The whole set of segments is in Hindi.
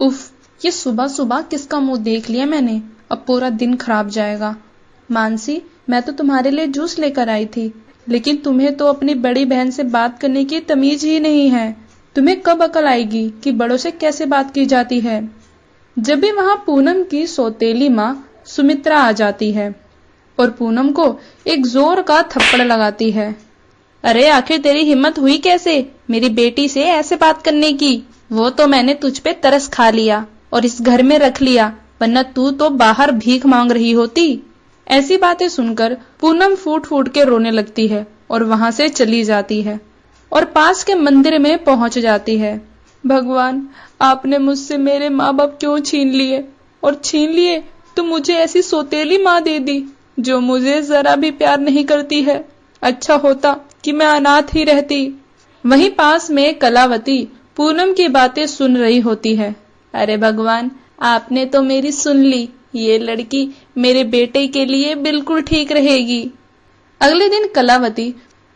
उफ, ये सुबह सुबह किसका मुंह देख लिया मैंने। अब पूरा दिन खराब जाएगा। मानसी, मैं तो तुम्हारे लिए जूस लेकर आई थी, लेकिन तुम्हें तो अपनी बड़ी बहन से बात करने की तमीज ही नहीं है। तुम्हें कब अकल आएगी कि बड़ों से कैसे बात की जाती है। जब भी वहां पूनम की सौतेली माँ सुमित्रा आ जाती है और पूनम को एक जोर का थप्पड़ लगाती है। अरे आखिर तेरी हिम्मत हुई कैसे मेरी बेटी से ऐसे बात करने की। वो तो मैंने तुझ पे तरस खा लिया और इस घर में रख लिया, वरना तू तो बाहर भीख मांग रही होती। ऐसी बातें सुनकर पूनम फूट फूट के रोने लगती है और वहां से चली जाती है और पास के मंदिर में पहुंच जाती है। भगवान, आपने मुझसे मेरे माँ बाप क्यों छीन लिए, और छीन लिए तो मुझे ऐसी सौतेली माँ दे दी जो मुझे जरा भी प्यार नहीं करती है। अच्छा होता कि मैं अनाथ ही रहती। वहीं पास में कलावती पूनम की बातें सुन रही होती है। अरे भगवान, आपने तो मेरी सुन ली। ये लड़की मेरे बेटे के लिए बिल्कुल ठीक रहेगी। अगले दिन कलावती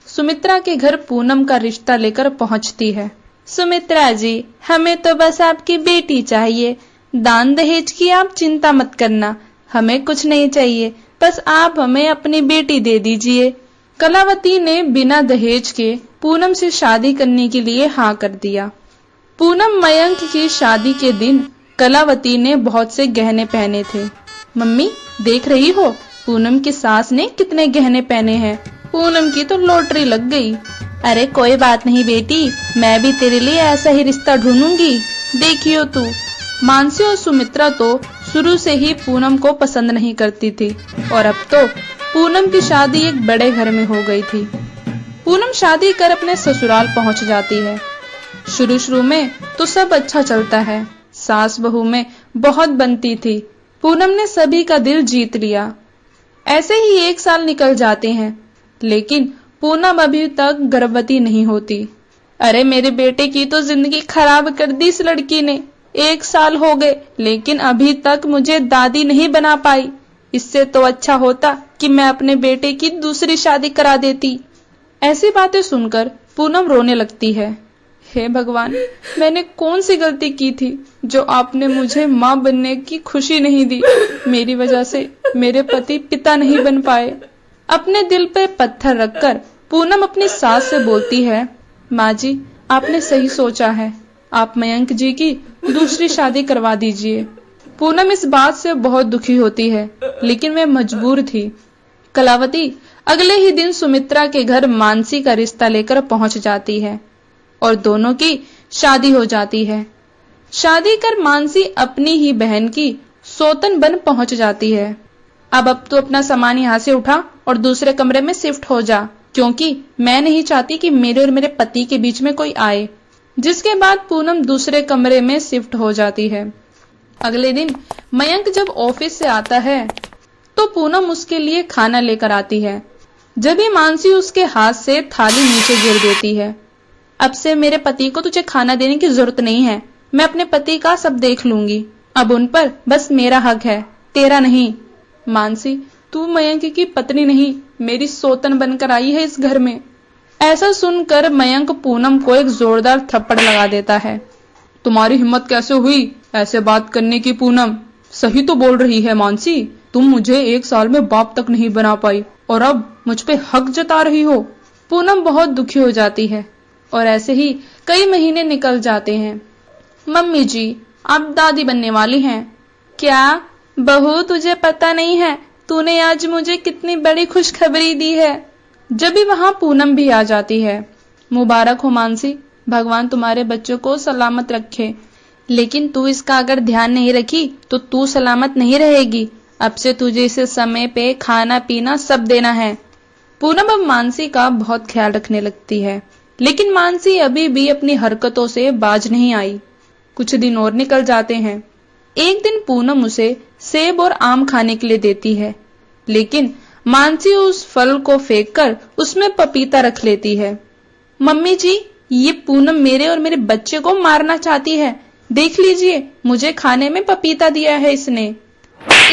सुमित्रा के घर पूनम का रिश्ता लेकर पहुंचती है। सुमित्रा जी, हमें तो बस आपकी बेटी चाहिए। दान दहेज की आप चिंता मत करना, हमें कुछ नहीं चाहिए, बस आप हमें अपनी बेटी दे दीजिए। कलावती ने बिना दहेज के पूनम से शादी करने के लिए हाँ कर दिया। पूनम मयंक की शादी के दिन कलावती ने बहुत से गहने पहने थे। मम्मी, देख रही हो पूनम की सास ने कितने गहने पहने हैं। पूनम की तो लॉटरी लग गई। अरे कोई बात नहीं बेटी, मैं भी तेरे लिए ऐसा ही रिश्ता ढूंढूंगी, देखियो तू। मानसी और सुमित्रा तो शुरू से ही पूनम को पसंद नहीं करती थी और अब तो पूनम की शादी एक बड़े घर में हो गई थी। पूनम शादी कर अपने ससुराल पहुंच जाती है। शुरू शुरू में तो सब अच्छा चलता है, सास बहू में बहुत बनती थी। पूनम ने सभी का दिल जीत लिया। ऐसे ही 1 साल निकल जाते हैं, लेकिन पूनम अभी तक गर्भवती नहीं होती। अरे मेरे बेटे की तो जिंदगी खराब कर दी इस लड़की ने। 1 साल हो गए लेकिन अभी तक मुझे दादी नहीं बना पाई। इससे तो अच्छा होता कि मैं अपने बेटे की दूसरी शादी करा देती। ऐसी बातें सुनकर पूनम रोने लगती है। हे भगवान, मैंने कौन सी गलती की थी जो आपने मुझे माँ बनने की खुशी नहीं दी। मेरी वजह से मेरे पति पिता नहीं बन पाए। अपने दिल पे पत्थर रखकर पूनम अपनी सास से बोलती है, माँ जी, आपने सही सोचा है, आप मयंक जी की दूसरी शादी करवा दीजिए। पूनम इस बात से बहुत दुखी होती है, लेकिन वह मजबूर थी। कलावती अगले ही दिन सुमित्रा के घर मानसी का रिश्ता लेकर पहुंच जाती है और दोनों की शादी हो जाती है। शादी कर मानसी अपनी ही बहन की सौतन बन पहुंच जाती है। अब तो अपना सामान यहाँ से उठा और दूसरे कमरे में शिफ्ट हो जा, क्योंकि मैं नहीं चाहती कि मेरे और मेरे पति के बीच में कोई आए। जिसके बाद पूनम दूसरे कमरे में शिफ्ट हो जाती है। अगले दिन मयंक जब ऑफिस से आता है तो पूनम उसके लिए खाना लेकर आती है। जब भी मानसी उसके हाथ से थाली नीचे गिर देती है। अब से मेरे पति को तुझे खाना देने की जरूरत नहीं है, मैं अपने पति का सब देख लूंगी। अब उन पर बस मेरा हक है, तेरा नहीं। मानसी, तू मयंक की पत्नी नहीं, मेरी सौतन बनकर आई है इस घर में। ऐसा सुनकर मयंक पूनम को एक जोरदार थप्पड़ लगा देता है। तुम्हारी हिम्मत कैसे हुई ऐसे बात करने की पूनम? सही तो बोल रही है मानसी, तुम मुझे 1 साल में बाप तक नहीं बना पाई और अब मुझ पे हक जता रही हो। पूनम बहुत दुखी हो जाती है और ऐसे ही कई महीने निकल जाते हैं। मम्मी जी, आप दादी बनने वाली हैं। क्या बहू, तुझे पता नहीं है तूने आज मुझे कितनी बड़ी खुशखबरी दी है। जब भी वहां पूनम भी आ जाती है। मुबारक हो मानसी, भगवान तुम्हारे बच्चों को सलामत रखे। लेकिन तू इसका अगर ध्यान नहीं रखी तो तू सलामत नहीं रहेगी। अब से तुझे इसे समय पे खाना पीना सब देना है। पूनम अब मानसी का बहुत ख्याल रखने लगती है, लेकिन मानसी अभी भी अपनी हरकतों से बाज नहीं आई। कुछ दिन और निकल जाते हैं। एक दिन पूनम उसे सेब और आम खाने के लिए देती है, लेकिन मानसी उस फल को फेंककर उसमें पपीता रख लेती है। मम्मी जी, ये पूनम मेरे और मेरे बच्चे को मारना चाहती है। देख लीजिए, मुझे खाने में पपीता दिया है इसने।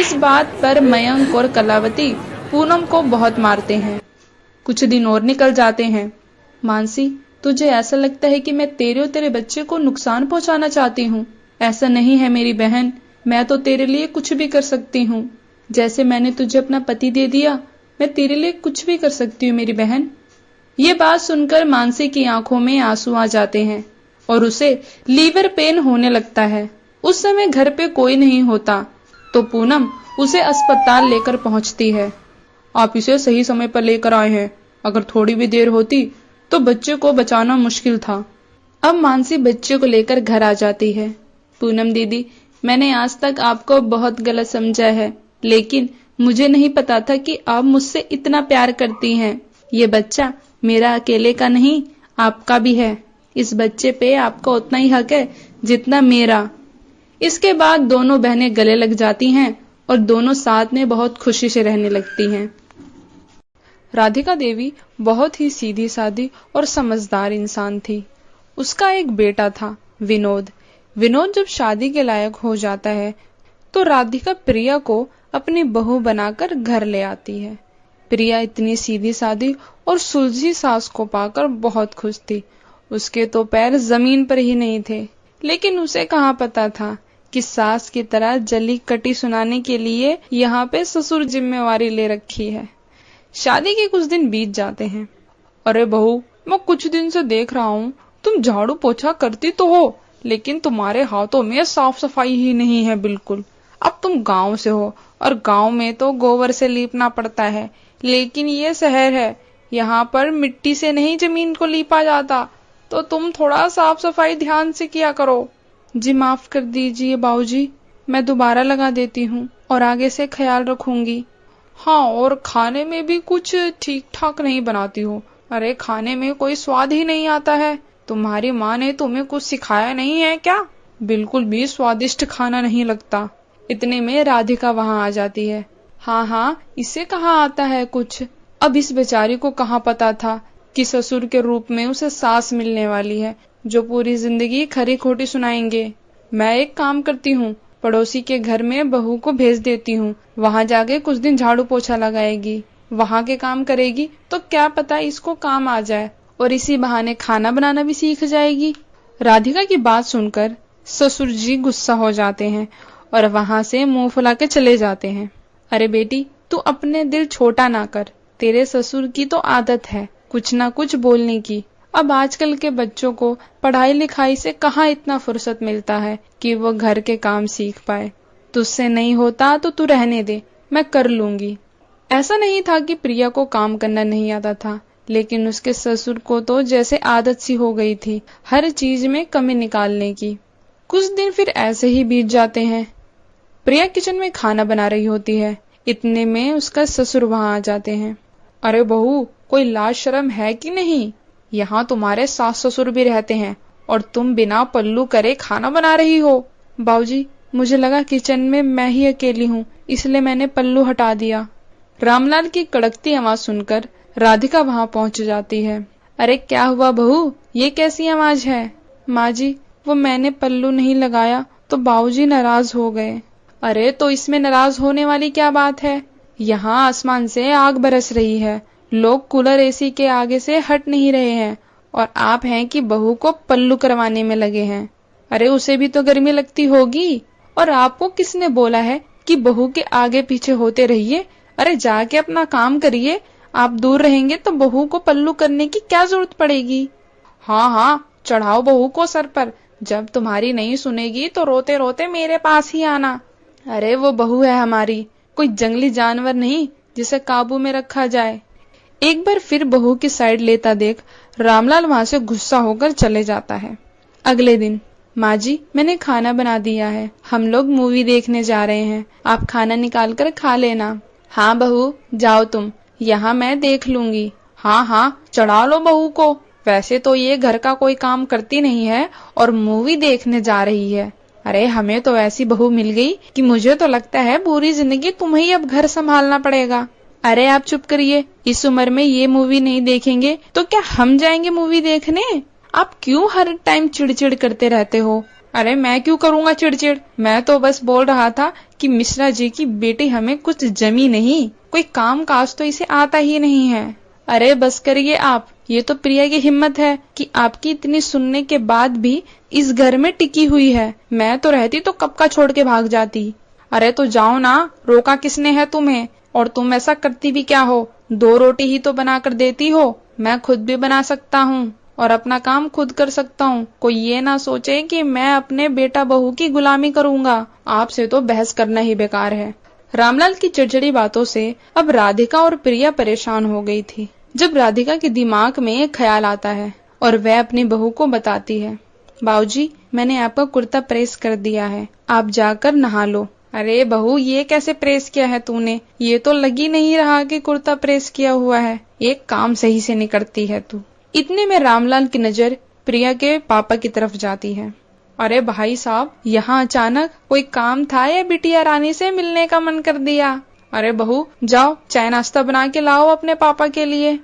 इस बात पर मयंक और कलावती पूनम को बहुत मारते हैं। कुछ दिन और निकल जाते हैं। मानसी, तुझे ऐसा लगता है कि मैं तेरे और तेरे बच्चे को नुकसान पहुंचाना चाहती हूँ? ऐसा नहीं है मेरी बहन, मैं तो तेरे लिए कुछ भी कर सकती हूँ। जैसे मैंने तुझे अपना पति दे दिया, मैं तेरे लिए कुछ भी कर सकती हूँ मेरी बहन। ये बात सुनकर मानसी की आंखों में आंसू आ जाते हैं और उसे लीवर पेन होने लगता है। उस समय घर पे कोई नहीं होता तो पूनम उसे अस्पताल लेकर पहुंचती है। आप इसे सही समय पर लेकर आए हैं, अगर थोड़ी भी देर होती तो बच्चे को बचाना मुश्किल था। अब मानसी बच्चे को लेकर घर आ जाती है। पूनम दीदी, मैंने आज तक आपको बहुत गलत समझा है, लेकिन मुझे नहीं पता था कि आप मुझसे इतना प्यार करती हैं। ये बच्चा मेरा अकेले का नहीं, आपका भी है। इस बच्चे पे आपका उतना ही हक है जितना मेरा। इसके बाद दोनों बहनें गले लग जाती हैं और दोनों साथ में बहुत खुशी से रहने लगती हैं। राधिका देवी बहुत ही सीधी सादी और समझदार इंसान थी। उसका एक बेटा था, विनोद। विनोद जब शादी के लायक हो जाता है तो राधिका प्रिया को अपनी बहू बनाकर घर ले आती है। प्रिया इतनी सीधी सादी और सुलझी सास को पाकर बहुत खुश थी। उसके तो पैर जमीन पर ही नहीं थे, लेकिन उसे कहाँ पता था कि सास की तरह जली कटी सुनाने के लिए यहाँ पे ससुर जिम्मेवारी ले रखी है। शादी के कुछ दिन बीत जाते हैं। अरे बहू, मैं कुछ दिन से देख रहा हूँ, तुम झाड़ू पोछा करती तो हो, लेकिन तुम्हारे हाथों में साफ सफाई ही नहीं है बिल्कुल। अब तुम गांव से हो और गांव में तो गोबर से लीपना पड़ता है, लेकिन ये शहर है, यहाँ पर मिट्टी से नहीं जमीन को लीपा जाता, तो तुम थोड़ा साफ सफाई ध्यान से किया करो। जी माफ कर दीजिए बाबूजी, मैं दोबारा लगा देती हूँ और आगे से ख्याल रखूंगी। हाँ, और खाने में भी कुछ ठीक ठाक नहीं बनाती हो। अरे खाने में कोई स्वाद ही नहीं आता है। तुम्हारी माँ ने तुम्हें कुछ सिखाया नहीं है क्या? बिल्कुल भी स्वादिष्ट खाना नहीं लगता। इतने में राधिका वहाँ आ जाती है। हाँ, इसे कहाँ आता है कुछ। अब इस बेचारी को कहाँ पता था कि ससुर के रूप में उसे सास मिलने वाली है, जो पूरी जिंदगी खरी खोटी सुनाएंगे। मैं एक काम करती हूँ, पड़ोसी के घर में बहू को भेज देती हूँ, वहाँ जाके कुछ दिन झाड़ू पोछा लगाएगी, वहाँ के काम करेगी, तो क्या पता इसको काम आ जाए और इसी बहाने खाना बनाना भी सीख जाएगी। राधिका की बात सुनकर ससुर जी गुस्सा हो जाते हैं और वहाँ से मुंह फुला के चले जाते हैं। अरे बेटी, तू अपने दिल छोटा ना कर, तेरे ससुर की तो आदत है कुछ ना कुछ बोलने की। अब आजकल के बच्चों को पढ़ाई लिखाई से कहाँ इतना फुर्सत मिलता है कि वो घर के काम सीख पाए। तुझसे नहीं होता तो तू रहने दे, मैं कर लूंगी। ऐसा नहीं था कि प्रिया को काम करना नहीं आता था, लेकिन उसके ससुर को तो जैसे आदत सी हो गई थी हर चीज में कमी निकालने की। कुछ दिन फिर ऐसे ही बीत जाते हैं। प्रिया किचन में खाना बना रही होती है, इतने में उसका ससुर वहां आ जाते हैं। अरे बहू, कोई लाज शर्म है कि नहीं? यहाँ तुम्हारे सास ससुर भी रहते हैं और तुम बिना पल्लू करे खाना बना रही हो। बाबूजी, मुझे लगा किचन में मैं ही अकेली हूँ, इसलिए मैंने पल्लू हटा दिया। रामलाल की कड़कती आवाज सुनकर राधिका वहां पहुंच जाती है। अरे क्या हुआ बहू, ये कैसी आवाज है? माँ जी, वो मैंने पल्लू नहीं लगाया तो बाबूजी नाराज हो गए। अरे तो इसमें नाराज होने वाली क्या बात है? यहाँ आसमान से आग बरस रही है, लोग कूलर एसी के आगे से हट नहीं रहे हैं और आप हैं कि बहू को पल्लू करवाने में लगे हैं। अरे उसे भी तो गर्मी लगती होगी, और आपको किसने बोला है कि बहू के आगे पीछे होते रहिए? अरे जाके अपना काम करिए, आप दूर रहेंगे तो बहू को पल्लू करने की क्या जरूरत पड़ेगी? हाँ, चढ़ाओ बहू को सर पर, जब तुम्हारी नहीं सुनेगी तो रोते रोते मेरे पास ही आना। अरे वो बहू है हमारी, कोई जंगली जानवर नहीं जिसे काबू में रखा जाए। एक बार फिर बहू की साइड लेता देख रामलाल वहां से गुस्सा होकर चले जाता है। अगले दिन, माँ जी, मैंने खाना बना दिया है, हम लोग मूवी देखने जा रहे हैं, आप खाना निकाल कर खा लेना। हाँ बहू, जाओ तुम, यहाँ मैं देख लूंगी। हाँ, चढ़ा लो बहू को, वैसे तो ये घर का कोई काम करती नहीं है और मूवी देखने जा रही है। अरे हमें तो ऐसी बहू मिल गई कि मुझे तो लगता है पूरी जिंदगी तुम्हें ही अब घर संभालना पड़ेगा। अरे आप चुप करिए, इस उम्र में ये मूवी नहीं देखेंगे तो क्या हम जाएंगे मूवी देखने? आप क्यों हर टाइम चिड़चिड़ करते रहते हो? अरे मैं क्यों करूँगा चिड़चिड़, मैं तो बस बोल रहा था कि मिश्रा जी की बेटी हमें कुछ जमी नहीं, कोई काम काज तो इसे आता ही नहीं है। अरे बस करिए आप, ये तो प्रिया की हिम्मत है कि आपकी इतनी सुनने के बाद भी इस घर में टिकी हुई है। मैं तो रहती तो कब का छोड़ के भाग जाती। अरे तो जाओ ना, रोका किसने है तुम्हें? और तुम ऐसा करती भी क्या हो? 2 रोटी ही तो बना कर देती हो। मैं खुद भी बना सकता हूँ और अपना काम खुद कर सकता हूँ। कोई ये ना सोचे कि मैं अपने बेटा बहू की गुलामी करूंगा। आपसे तो बहस करना ही बेकार है। रामलाल की चिड़चिड़ी बातों से अब राधिका और प्रिया परेशान हो गई थी। जब राधिका के दिमाग में एक ख्याल आता है और वह अपनी बहू को बताती है, बाबूजी, मैंने आपका कुर्ता प्रेस कर दिया है, आप जाकर नहा लो। अरे बहू, ये कैसे प्रेस किया है तूने? ये तो लग ही नहीं रहा कि कुर्ता प्रेस किया हुआ है। एक काम सही से नहीं करती है तू। इतने में रामलाल की नजर प्रिया के पापा की तरफ जाती है। अरे भाई साहब, यहाँ अचानक कोई काम था या बिटिया रानी से मिलने का मन कर दिया? अरे बहू, जाओ चाय नाश्ता बना के लाओ अपने पापा के लिए।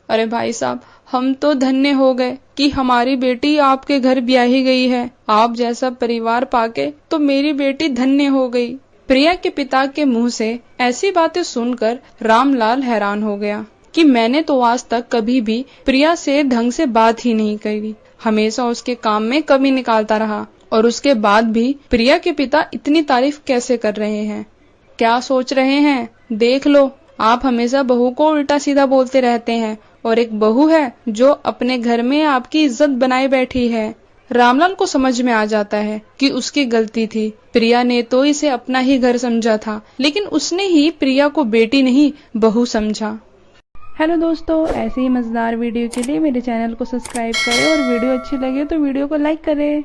अरे भाई साहब, हम तो धन्य हो गए कि हमारी बेटी आपके घर ब्याही गई है। आप जैसा परिवार पाके तो मेरी बेटी धन्य हो गई। प्रिया के पिता के मुंह से ऐसी बातें सुनकर रामलाल हैरान हो गया कि मैंने तो आज तक कभी भी प्रिया से ढंग से बात ही नहीं करी। हमेशा उसके काम में कमी निकालता रहा और उसके बाद भी प्रिया के पिता इतनी तारीफ कैसे कर रहे हैं? क्या सोच रहे हैं? देख लो, आप हमेशा बहू को उल्टा सीधा बोलते रहते हैं और एक बहू है जो अपने घर में आपकी इज्जत बनाए बैठी है। रामलाल को समझ में आ जाता है कि उसकी गलती थी। प्रिया ने तो इसे अपना ही घर समझा था, लेकिन उसने ही प्रिया को बेटी नहीं बहू समझा। हेलो दोस्तों, ऐसे ही मजेदार वीडियो के लिए मेरे चैनल को सब्सक्राइब करें और वीडियो अच्छी लगे तो वीडियो को लाइक करें।